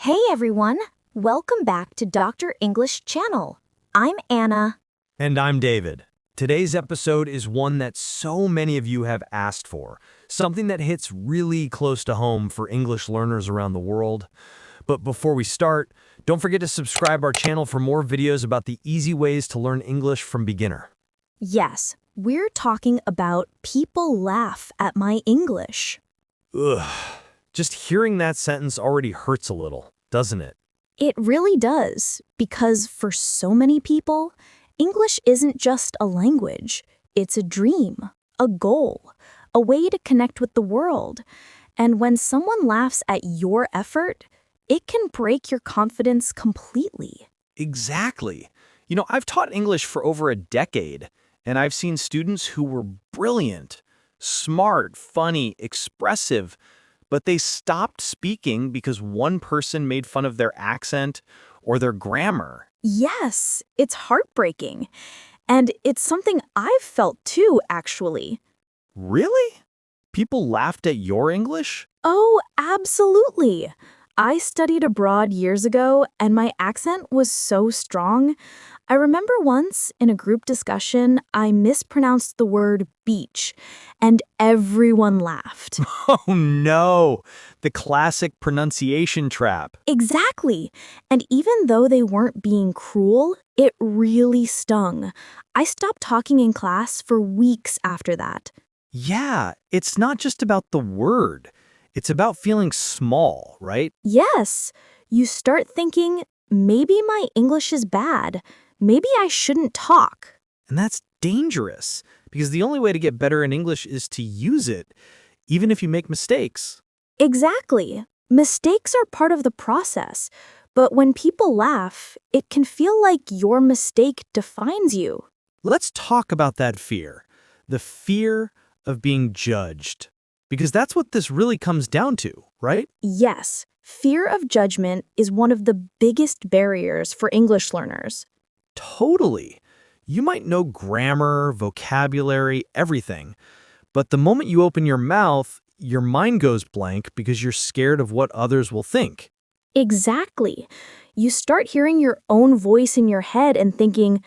Hey everyone, welcome back to Dr. English Channel. I'm Anna. And I'm David. Today's episode is one that so many of you have asked for, something that hits really close to home for English learners around the world. But before we start, don't forget to subscribe our channel for more videos about the easy ways to learn English from beginner. Yes, we're talking about people laugh at my English. Ugh. Just hearing that sentence already hurts a little, doesn't it? It really does, because for so many people, English isn't just a language. It's a dream, a goal, a way to connect with the world. And when someone laughs at your effort, it can break your confidence completely. Exactly. I've taught English for over a decade, and I've seen students who were brilliant, smart, funny, expressive, but they stopped speaking because one person made fun of their accent or their grammar. Yes, it's heartbreaking. And it's something I've felt too, actually. Really? People laughed at your English? Oh, absolutely. I studied abroad years ago, and my accent was so strong. I remember once in a group discussion, I mispronounced the word beach, and everyone laughed. Oh no, the classic pronunciation trap. Exactly. And even though they weren't being cruel, it really stung. I stopped talking in class for weeks after that. Yeah, it's not just about the word. It's about feeling small, right? Yes, you start thinking, maybe my English is bad. Maybe I shouldn't talk. And that's dangerous because the only way to get better in English is to use it, even if you make mistakes. Exactly. Mistakes are part of the process. But when people laugh, it can feel like your mistake defines you. Let's talk about that fear, the fear of being judged, because that's what this really comes down to, right? Yes, fear of judgment is one of the biggest barriers for English learners. Totally. You might know grammar, vocabulary, everything, but the moment you open your mouth, your mind goes blank because you're scared of what others will think. Exactly. You start hearing your own voice in your head and thinking,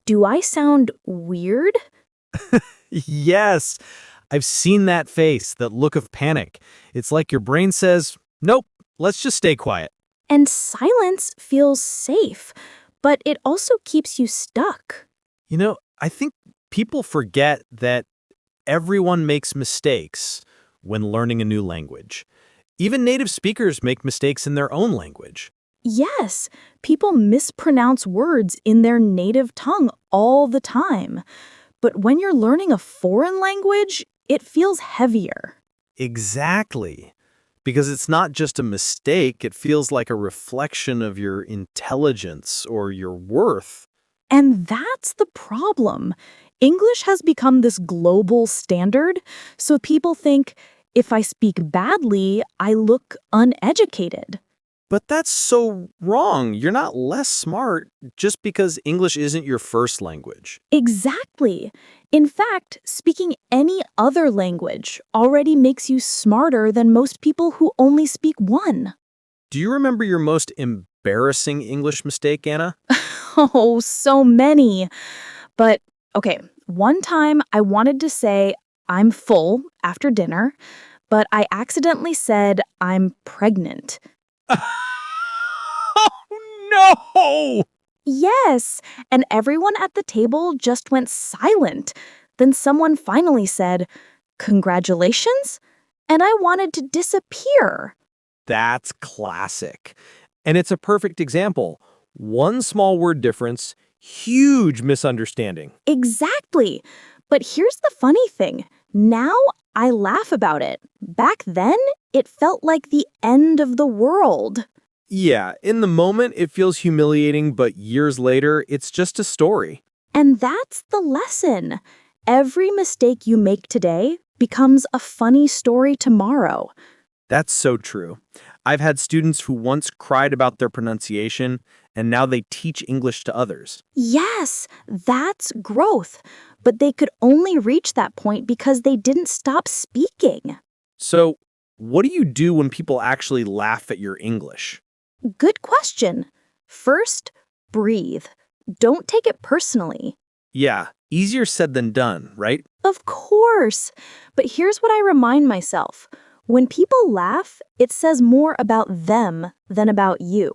do I sound weird? Yes, I've seen that face, that look of panic. It's like your brain says, nope, let's just stay quiet. And silence feels safe, but it also keeps you stuck. I think people forget that everyone makes mistakes when learning a new language. Even native speakers make mistakes in their own language. Yes, people mispronounce words in their native tongue all the time. But when you're learning a foreign language, it feels heavier. Exactly. Because it's not just a mistake, it feels like a reflection of your intelligence or your worth. And that's the problem. English has become this global standard, so people think if I speak badly, I look uneducated. But that's so wrong. You're not less smart just because English isn't your first language. Exactly. In fact, speaking any other language already makes you smarter than most people who only speak one. Do you remember your most embarrassing English mistake, Anna? Oh, so many. But okay, one time I wanted to say I'm full after dinner, but I accidentally said I'm pregnant. Oh, no! Yes, and everyone at the table just went silent. Then someone finally said, "Congratulations?" And I wanted to disappear. That's classic. And it's a perfect example. One small word difference, huge misunderstanding. Exactly. But here's the funny thing. Now I laugh about it. Back then, it felt like the end of the world. Yeah, in the moment it feels humiliating, but years later, it's just a story. And that's the lesson. Every mistake you make today becomes a funny story tomorrow. That's so true. I've had students who once cried about their pronunciation, and now they teach English to others. Yes, that's growth. But they could only reach that point because they didn't stop speaking. So, what do you do when people actually laugh at your English? Good question. First, breathe. Don't take it personally. Yeah, easier said than done, right? Of course. But here's what I remind myself. When people laugh, it says more about them than about you.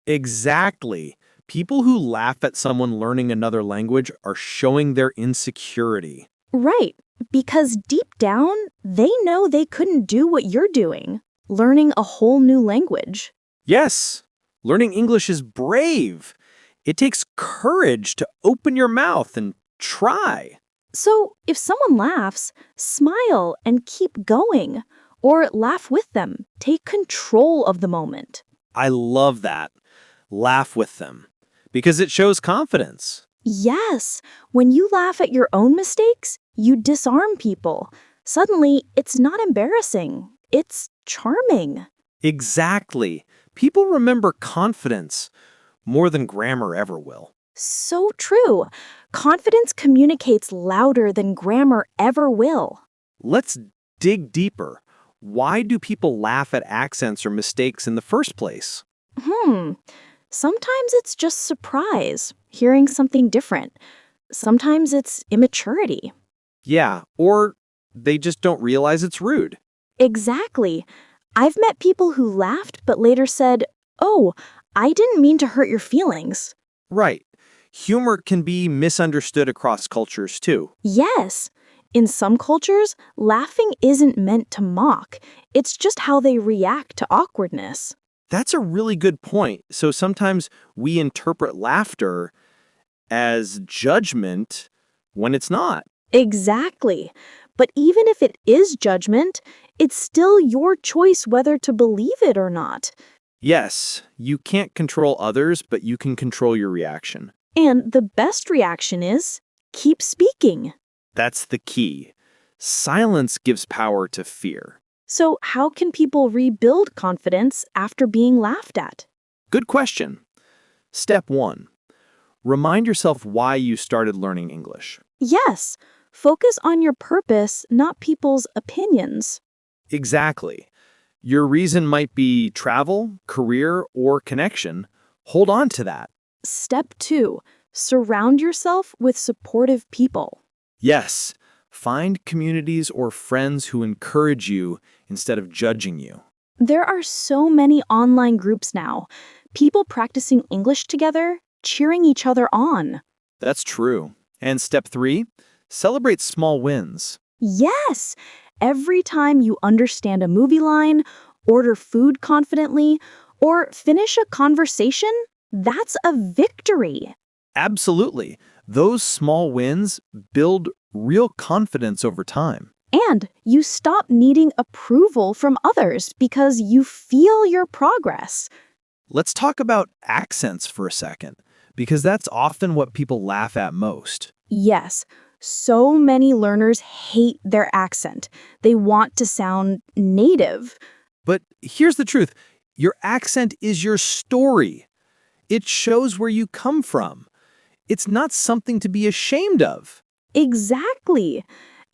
Exactly. People who laugh at someone learning another language are showing their insecurity. Right, because deep down, they know they couldn't do what you're doing, learning a whole new language. Yes, learning English is brave. It takes courage to open your mouth and try. So if someone laughs, smile and keep going, or laugh with them. Take control of the moment. I love that. Laugh with them. Because it shows confidence. Yes, when you laugh at your own mistakes, you disarm people. Suddenly, it's not embarrassing. It's charming. Exactly. People remember confidence more than grammar ever will. So true. Confidence communicates louder than grammar ever will. Let's dig deeper. Why do people laugh at accents or mistakes in the first place? Sometimes it's just surprise, hearing something different. Sometimes it's immaturity. Yeah, or they just don't realize it's rude. Exactly. I've met people who laughed but later said, "Oh, I didn't mean to hurt your feelings." Right. Humor can be misunderstood across cultures too. Yes. In some cultures, laughing isn't meant to mock. It's just how they react to awkwardness. That's a really good point. So sometimes we interpret laughter as judgment when it's not. Exactly. But even if it is judgment, it's still your choice whether to believe it or not. Yes, you can't control others, but you can control your reaction. And the best reaction is keep speaking. That's the key. Silence gives power to fear. So, how can people rebuild confidence after being laughed at? Good question. Step 1. Remind yourself why you started learning English. Yes, focus on your purpose, not people's opinions. Exactly. Your reason might be travel, career, or connection. Hold on to that. Step 2, surround yourself with supportive people. Yes, find communities or friends who encourage you instead of judging you. There are so many online groups now, people practicing English together, cheering each other on. That's true. And step 3, celebrate small wins. Yes, every time you understand a movie line, order food confidently, or finish a conversation, that's a victory. Absolutely. Those small wins build real confidence over time. And you stop needing approval from others because you feel your progress. Let's talk about accents for a second, because that's often what people laugh at most. Yes, so many learners hate their accent. They want to sound native. But here's the truth. Your accent is your story. It shows where you come from. It's not something to be ashamed of. Exactly.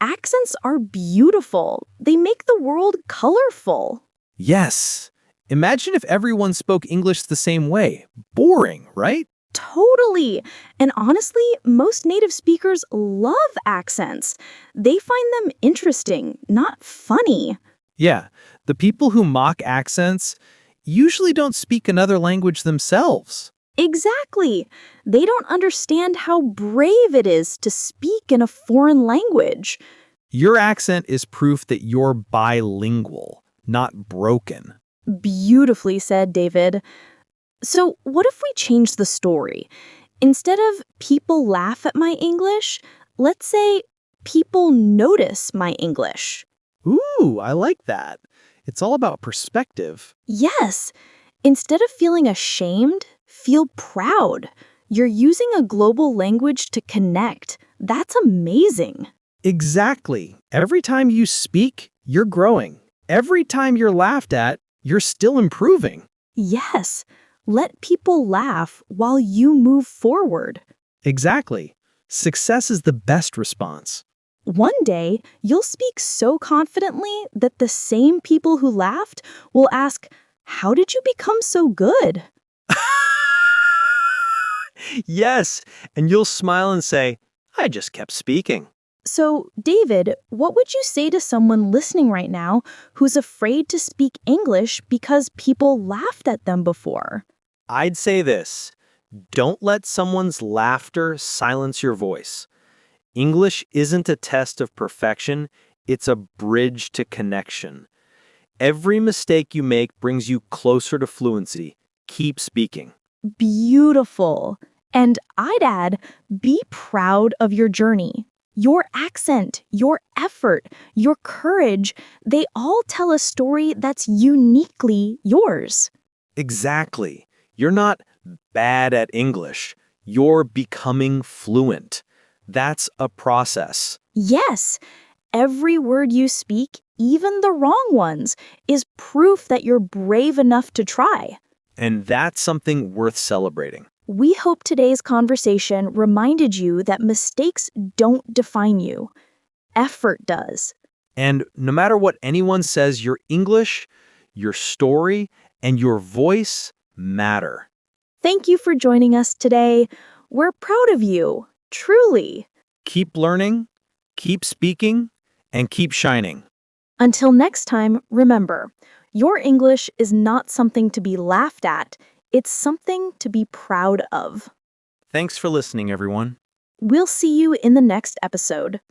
Accents are beautiful. They make the world colorful. Yes. Imagine if everyone spoke English the same way. Boring, right? Totally. And honestly, most native speakers love accents. They find them interesting, not funny. Yeah, the people who mock accents usually don't speak another language themselves. Exactly. They don't understand how brave it is to speak in a foreign language. Your accent is proof that you're bilingual, not broken. Beautifully said, David. So, what if we change the story? Instead of people laugh at my English, let's say people notice my English. Ooh, I like that. It's all about perspective. Yes. Instead of feeling ashamed, feel proud. You're using a global language to connect. That's amazing. Exactly. Every time you speak, you're growing. Every time you're laughed at, you're still improving. Yes. Let people laugh while you move forward. Exactly. Success is the best response. One day, you'll speak so confidently that the same people who laughed will ask, How did you become so good? Yes, and you'll smile and say, I just kept speaking. So, David, what would you say to someone listening right now who's afraid to speak English because people laughed at them before? I'd say this: don't let someone's laughter silence your voice. English isn't a test of perfection, it's a bridge to connection. Every mistake you make brings you closer to fluency. Keep speaking. Beautiful. And I'd add, be proud of your journey. Your accent, your effort, your courage, they all tell a story that's uniquely yours. Exactly. You're not bad at English. You're becoming fluent. That's a process. Yes, every word you speak, even the wrong ones, is proof that you're brave enough to try. And that's something worth celebrating. We hope today's conversation reminded you that mistakes don't define you. Effort does. And no matter what anyone says, your English, your story, and your voice matter. Thank you for joining us today. We're proud of you, truly. Keep learning, keep speaking, and keep shining. Until next time, remember, your English is not something to be laughed at, it's something to be proud of. Thanks for listening, everyone. We'll see you in the next episode.